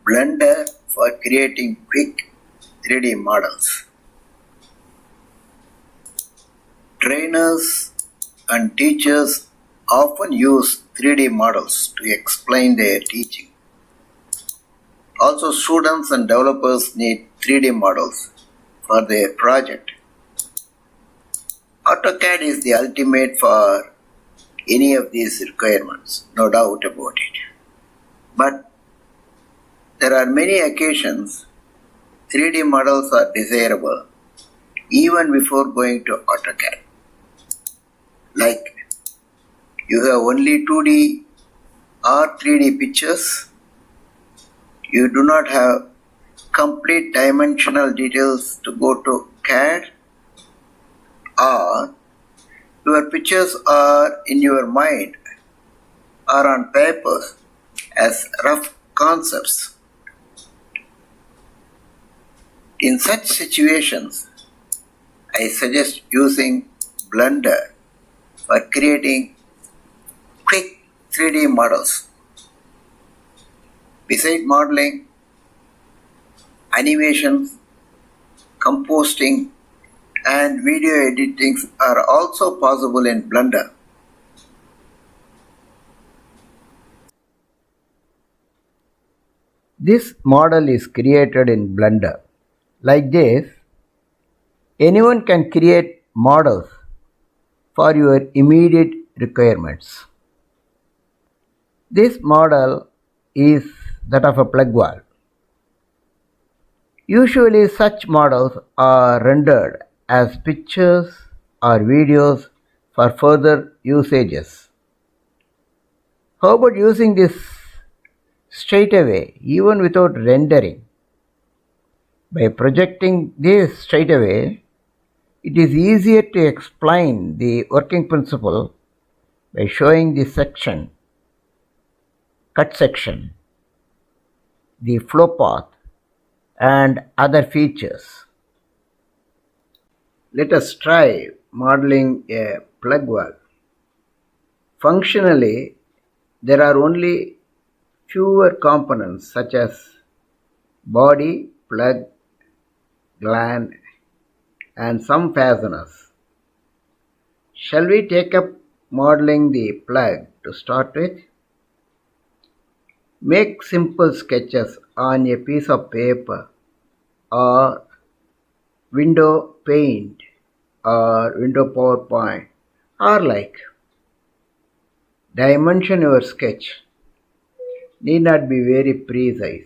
Blender for creating quick 3D models. Trainers and teachers often use 3D models to explain their teaching. Also, students and developers need 3D models for their project. AutoCAD is the ultimate for any of these requirements, no doubt about it. But there are many occasions 3D models are desirable even before going to AutoCAD. Like you have only 2D or 3D pictures, you do not have complete dimensional details to go to CAD, or your pictures are in your mind or on paper as rough concepts. In such situations, I suggest using Blender for creating quick 3D models. Besides modeling, animations, composting, and video editing are also possible in Blender. This model is created in Blender. Like this, anyone can create models for your immediate requirements. This model is that of a plug valve. Usually such models are rendered as pictures or videos for further usages. How about using this straight away, even without rendering? By projecting this straight away, it is easier to explain the working principle by showing the section, cut section, the flow path, and other features. Let us try modeling a plug valve. Functionally, there are only fewer components such as body, plug, gland, and some fasteners. Shall we take up modeling the plug to start with? Make simple sketches on a piece of paper or window paint or window PowerPoint or like. Dimension your sketch. Need not be very precise.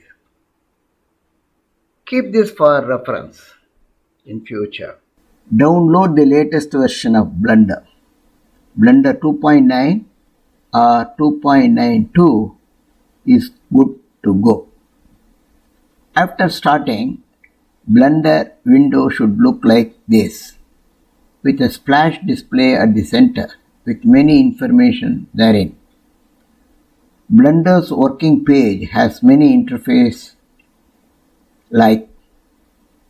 Keep this for reference in future. Download the latest version of Blender. Blender 2.9 or 2.92 is good to go. After starting, Blender window should look like this, with a splash display at the center with many information therein. Blender's working page has many interfaces like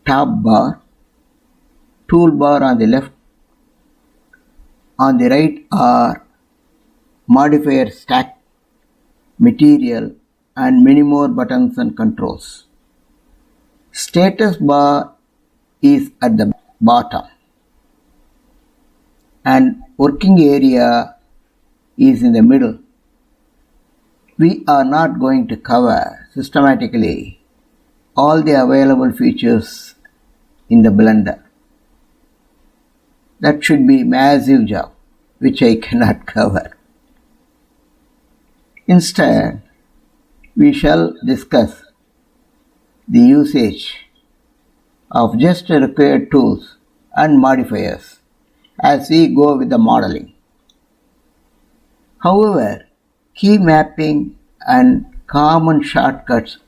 tab bar, toolbar on the left, on the right are modifier stack, material, and many more buttons and controls. Status bar is at the bottom and working area is in the middle. We are not going to cover systematically all the available features in the Blender. That should be massive job, which I cannot cover. Instead, we shall discuss the usage of just required tools and modifiers as we go with the modeling. However, key mapping and common shortcuts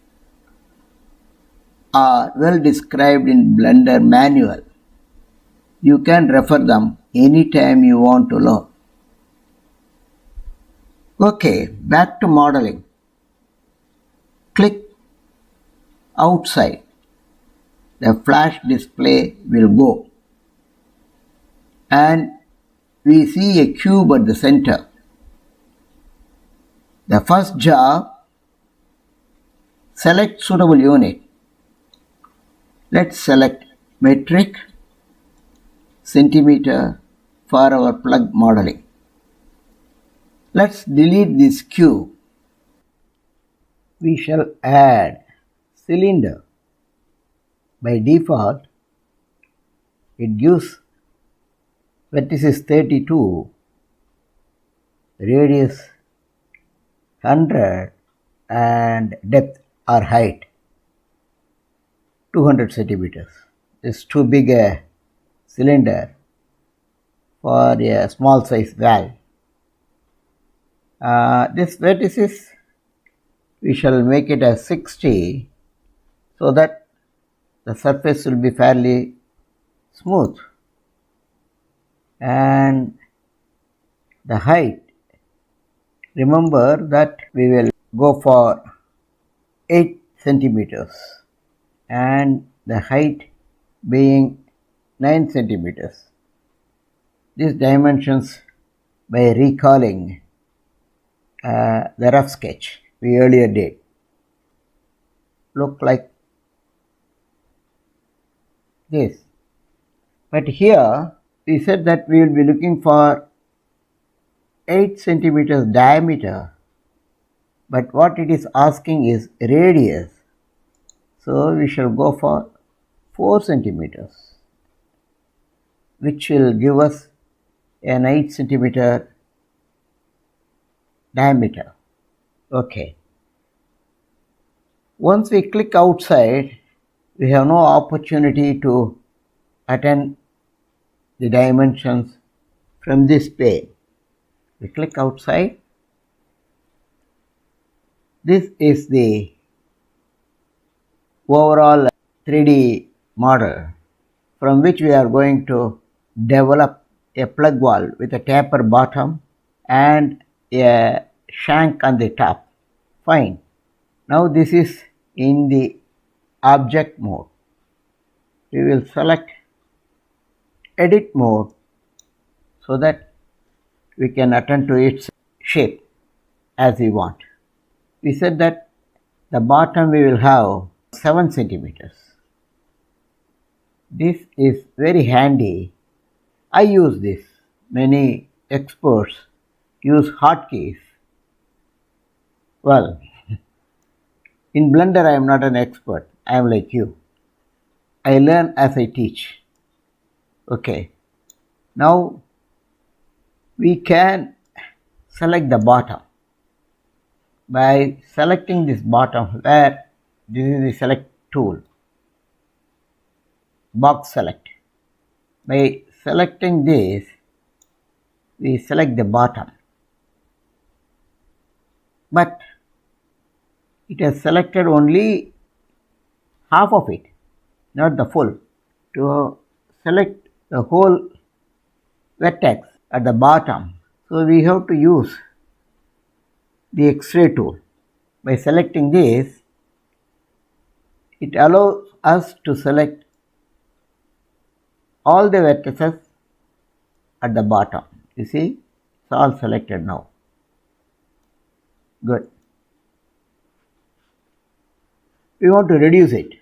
are well described in Blender manual. You can refer them anytime you want to learn. Okay, back to modeling. Click outside. The flash display will go. And we see a cube at the center. The first job, Select suitable unit. Let's select metric centimeter for our plug modeling. Let's delete this cube. We shall add cylinder. By default, it gives vertices 32, radius 100 and depth or height 200 centimeters. It's too big a cylinder for a small size valve. This vertices we shall make it as 60 so that the surface will be fairly smooth, and the height, remember that we will go for 8 centimeters and the height being 9 centimeters. These dimensions by recalling the rough sketch we earlier did look like this. But here we said that we will be looking for 8 centimeters diameter, but what it is asking is radius. So we shall go for 4 centimeters, which will give us an 8 centimeter diameter. Okay. Once we click outside, we have no opportunity to attend the dimensions from this page. We click outside. This is the overall 3D model from which we are going to develop a plug valve with a taper bottom and a shank on the top. Fine. Now this is in the object mode. We will select edit mode so that we can attend to its shape as we want. We said that the bottom we will have 7 centimeters. This is very handy. I use this. Many experts use hotkeys. Well, in Blender I am not an expert. I am like you. I learn as I teach. Okay. Now we can select the bottom by selecting this bottom, where this is the select tool, box select. By selecting this, we select the bottom, but it has selected only half of it, not the full. To select the whole vertex at the bottom, so we have to use the X-ray tool. By selecting this, it allows us to select all the vertices at the bottom. You see, it's all selected now. Good. We want to reduce it.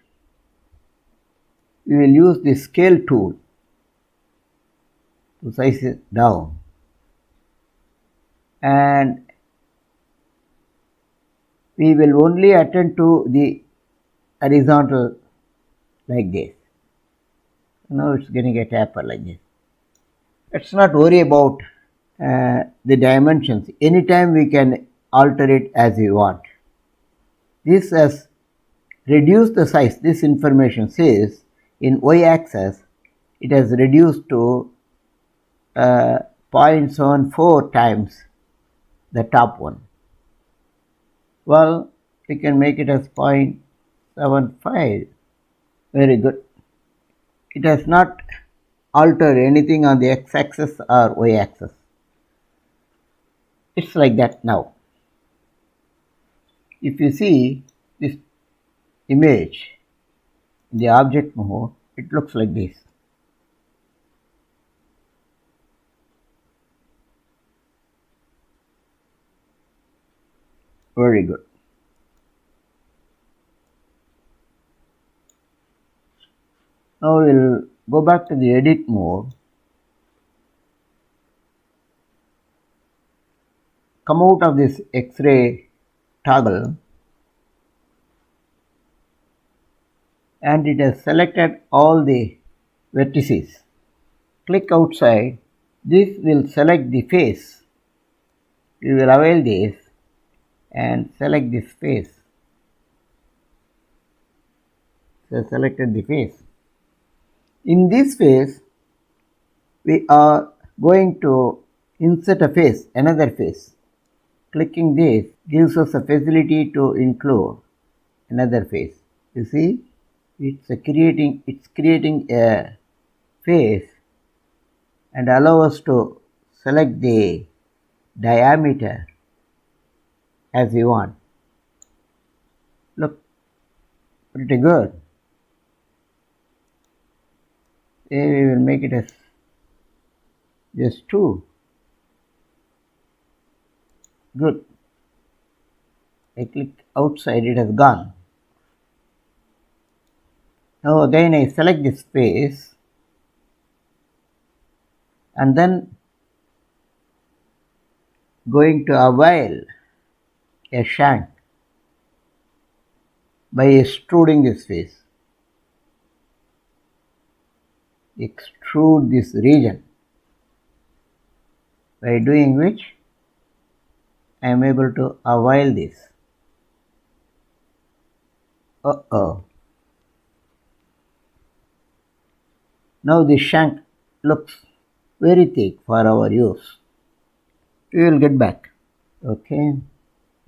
We will use the scale tool to size it down, and we will only attend to the horizontal like this. Now it's getting a taper like this. Let's not worry about the dimensions. Anytime we can alter it as we want. This has reduced the size. This information says in y-axis it has reduced to 0.74 times the top one. Well, we can make it as 0.75. Very good. It has not altered anything on the x-axis or y-axis. It's like that now. If you see this image in the object mode, it looks like this. Very good. Now we'll go back to the edit mode, come out of this X-ray toggle, and it has selected all the vertices. Click outside. This will select the face. We will avail this and select this face. So selected the face. In this face, we are going to insert a face, another face. Clicking this gives us a facility to include another face. You see, it's creating a face and allow us to select the diameter as we want. Look, pretty good. Here we will make it as just 2. Good. I click outside, it has gone. Now again I select this face and then going to avail a shank by extruding this face. Extrude this region, by doing which I am able to avail this. Now the shank looks very thick for our use. We will get back. Okay,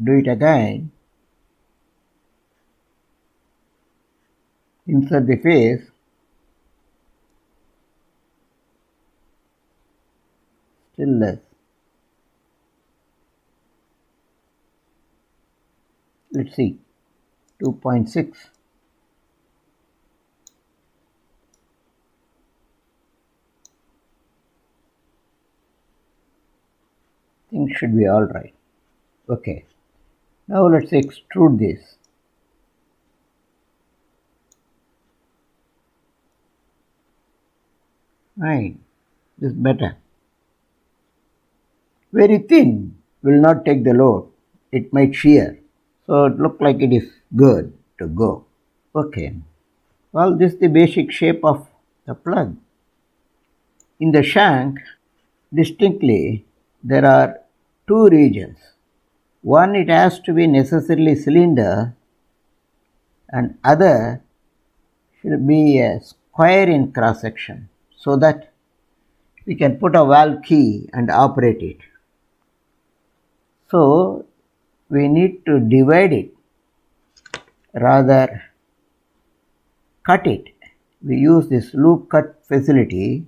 do it again. Insert the face. Still less. Let's see, 2.6. Things should be all right. Okay, now let's extrude this. Right, this is better. Very thin will not take the load. It might shear. So it looks like it is good to go. Okay. Well, this is the basic shape of the plug. In the shank, distinctly, there are 2 regions. One, it has to be necessarily cylinder, and other should be a square in cross section so that we can put a valve key and operate it. So we need to divide it, rather cut it. We use this loop cut facility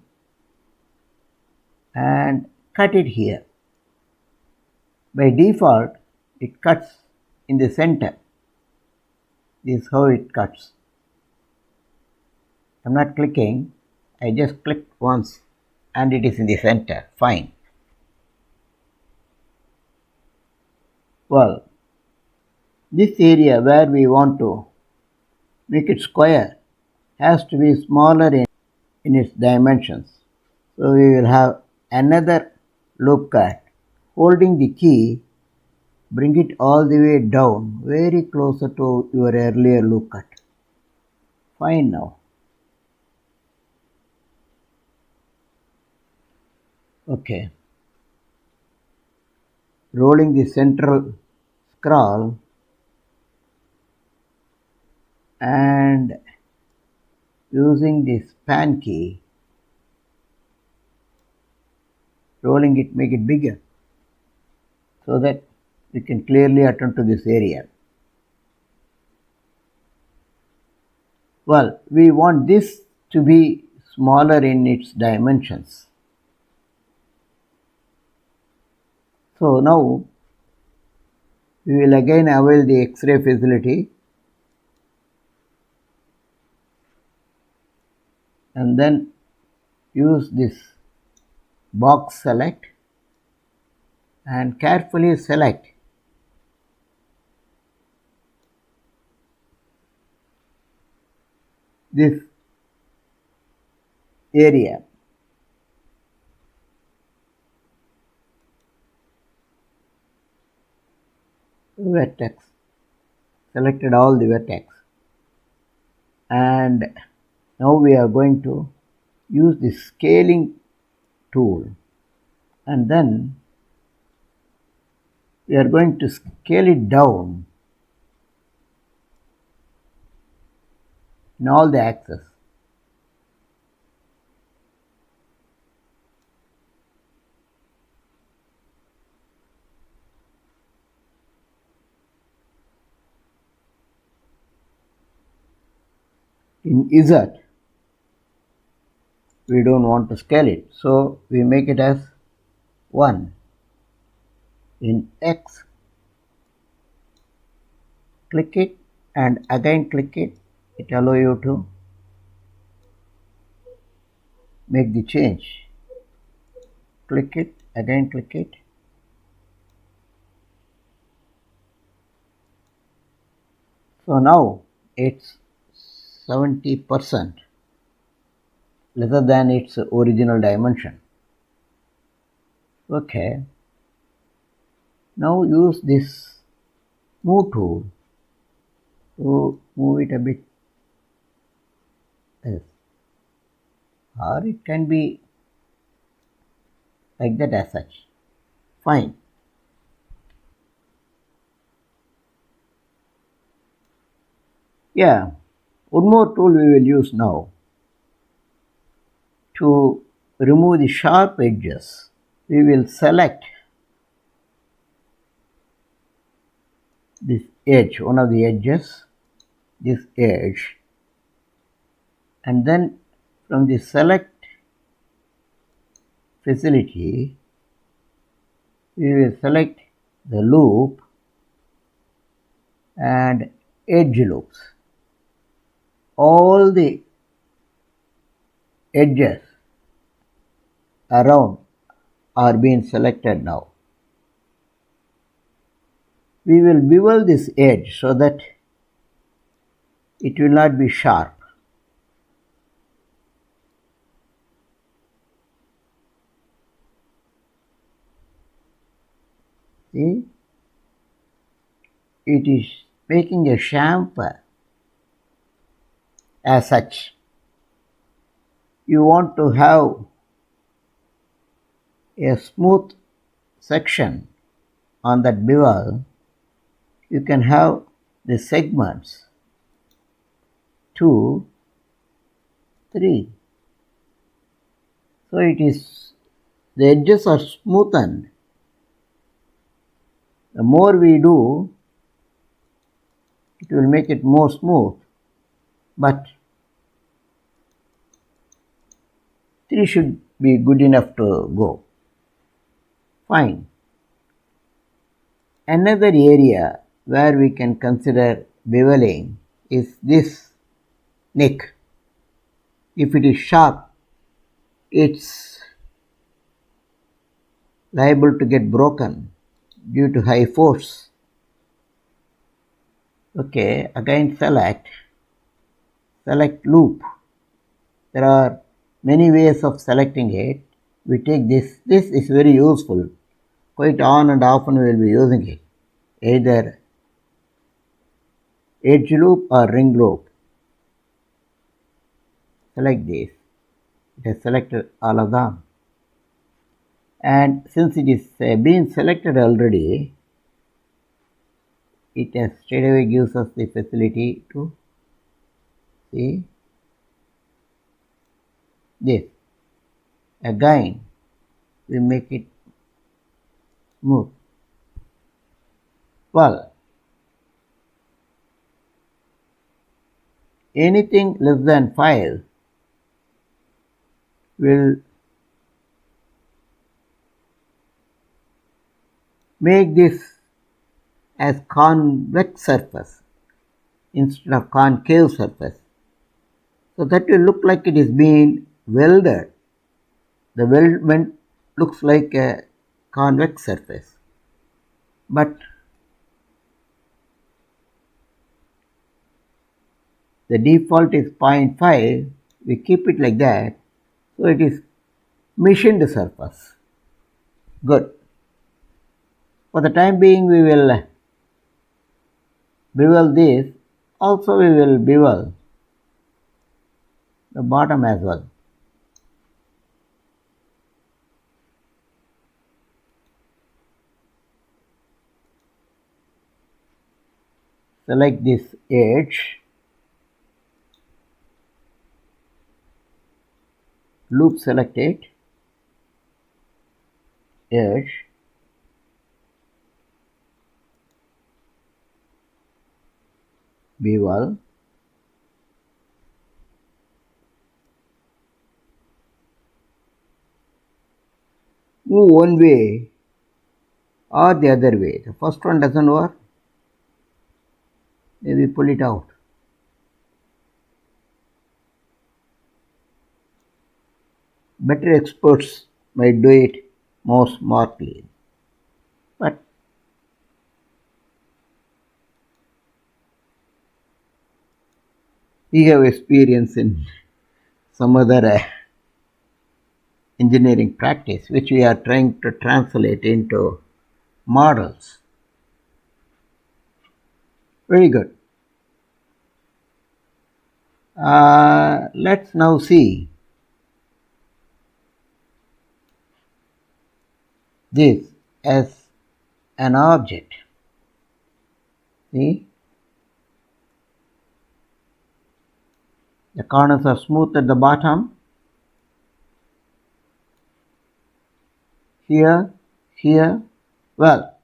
and cut it here. By default, it cuts in the center. This is how it cuts. I'm not clicking, I just clicked once and it is in the center. Fine. Well, this area where we want to make it square has to be smaller in its dimensions. So we will have another loop cut. Holding the key, bring it all the way down, very closer to your earlier loop cut. Fine now. Okay. Rolling the central scroll and using the span key, rolling it, make it bigger so that we can clearly attend to this area. Well, we want this to be smaller in its dimensions. So now we will again avail the X-ray facility and then use this box select and carefully select this area. Vertex. Selected all the vertex. And now we are going to use the scaling tool, and then we are going to scale it down in all the axes. In Z, we don't want to scale it, so we make it as 1. In X, click it and again click it. It allows you to make the change. Click it, again click it. So now it's 70% lesser than its original dimension. Okay. Now use this move tool to move it a bit. Yes. Or it can be like that as such. Fine. Yeah. One more tool we will use now to remove the sharp edges. We will select this edge, one of the edges, this edge, and then from the select facility we will select the loop and edge loops. All the edges around are being selected now. We will bevel this edge so that it will not be sharp. See? It is making a chamfer as such. You want to have a smooth section on that bevel, you can have the segments 2, 3. So it is, the edges are smoothened. The more we do, it will make it more smooth, but 3 should be good enough to go. Fine. Another area where we can consider beveling is this neck. If it is sharp, it's liable to get broken due to high force. Okay, again select loop. There are many ways of selecting it. We take this. This is very useful. Quite on and often we will be using it. Either edge loop or ring loop. Select this. It has selected all of them. And since it is been selected already, it has straight away gives us the facility to see this. Again, we make it smooth. Well, anything less than 5 will make this as convex surface instead of concave surface. So that will look like it is being welded. The weldment looks like a convex surface. But the default is 0.5. We keep it like that. So it is machined surface. Good. For the time being we will bevel this. Also we will bevel the bottom as well. Select this edge, loop selected, edge, bevel, move one way or the other way. The first one doesn't work, maybe pull it out. Better experts might do it more smartly, but we have experience in some other engineering practice which we are trying to translate into models. Very good. Let's now see this as an object. See, the corners are smooth at the bottom. Here, here. Well,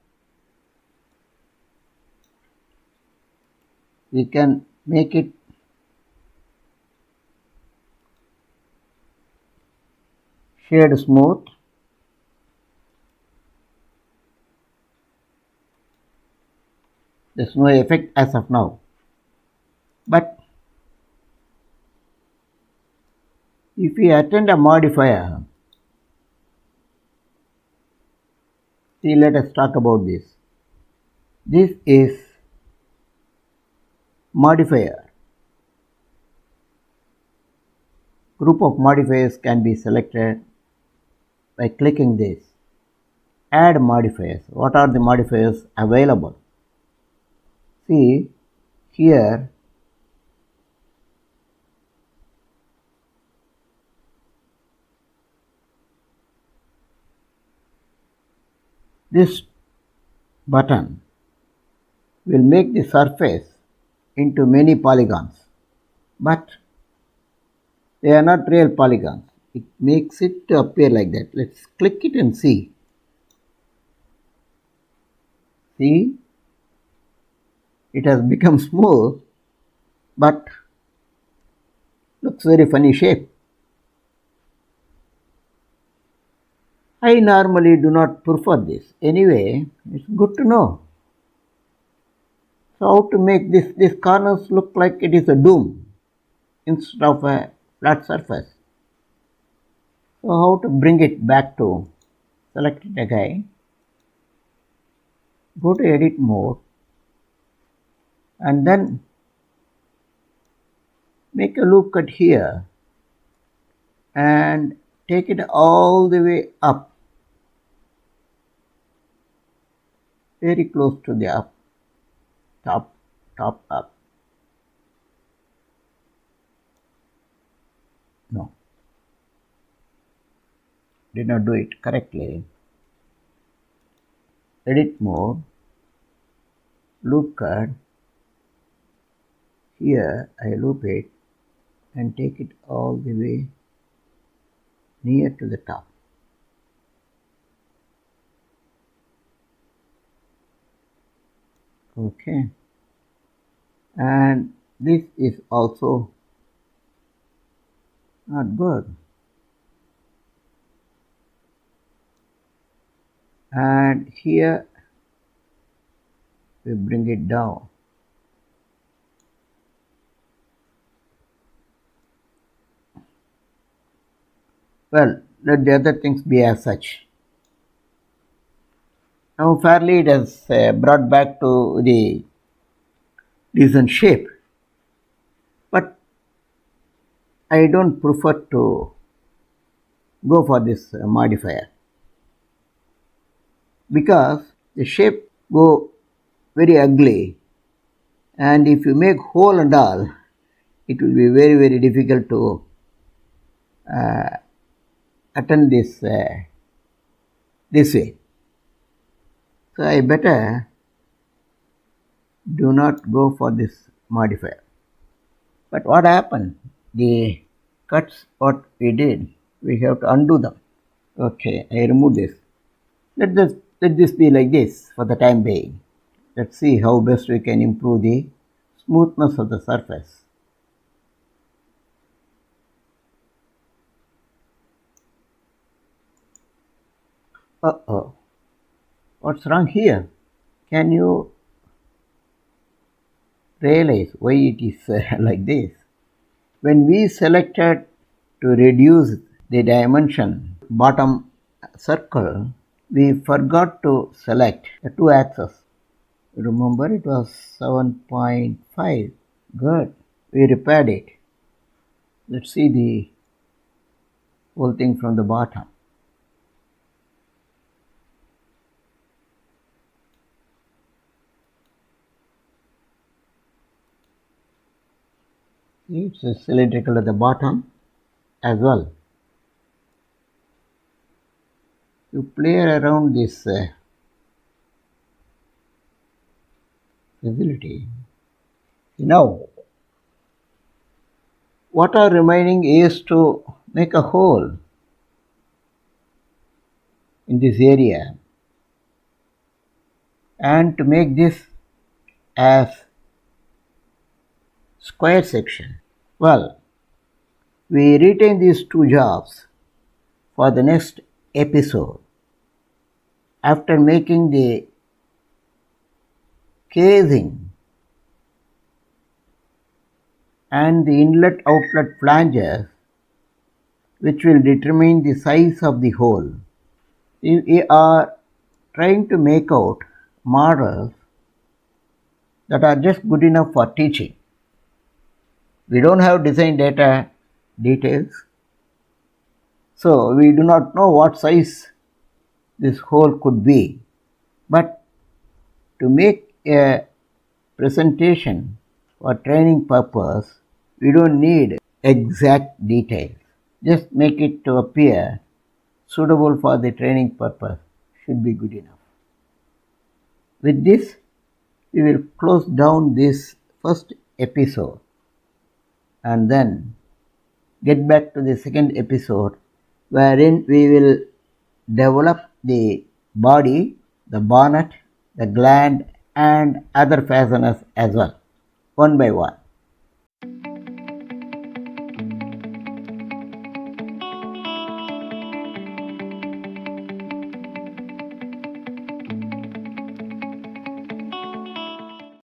we can make it shade smooth. There's no effect as of now. But if we attend a modifier, see, let us talk about this. This is modifier. Group of modifiers can be selected by clicking this. Add modifiers. What are the modifiers available? See, here this button will make the surface into many polygons, but they are not real polygons. It makes it to appear like that. Let's click it and see. See, it has become smooth, but looks very funny shape. I normally do not prefer this. Anyway, it's good to know. So how to make these corners look like it is a dome instead of a flat surface. So how to bring it back to select it again, go to edit mode, and then make a loop cut here and take it all the way up, very close to the up, top up. No, did not do it correctly. Edit mode, loop cut, here I loop it and take it all the way near to the top. Okay, and this is also not good. And here we bring it down. Well, let the other things be as such. Now fairly it has brought back to the decent shape, but I don't prefer to go for this modifier, because the shape go very ugly, and if you make hole and all, it will be very difficult to attend this way. So I better do not go for this modifier. But what happened? The cuts what we did, we have to undo them. Okay, I remove this. Let this be like this for the time being. Let's see how best we can improve the smoothness of the surface. Uh-oh. What's wrong here? Can you realize why it is like this? When we selected to reduce the dimension bottom circle, we forgot to select the two axes. Remember, it was 7.5. Good. We repaired it. Let's see the whole thing from the bottom. It's cylindrical at the bottom as well. You play around this facility. Now, what are remaining is to make a hole in this area and to make this as square section. Well, we retain these two jobs for the next episode. After making the casing and the inlet outlet flanges, which will determine the size of the hole, we are trying to make out models that are just good enough for teaching. We don't have design data details, so we do not know what size this hole could be. But to make a presentation for training purpose, we don't need exact details. Just make it to appear suitable for the training purpose should be good enough. With this, we will close down this first episode and then get back to the second episode, wherein we will develop the body, the bonnet, the gland, and other fasteners as well, one by one.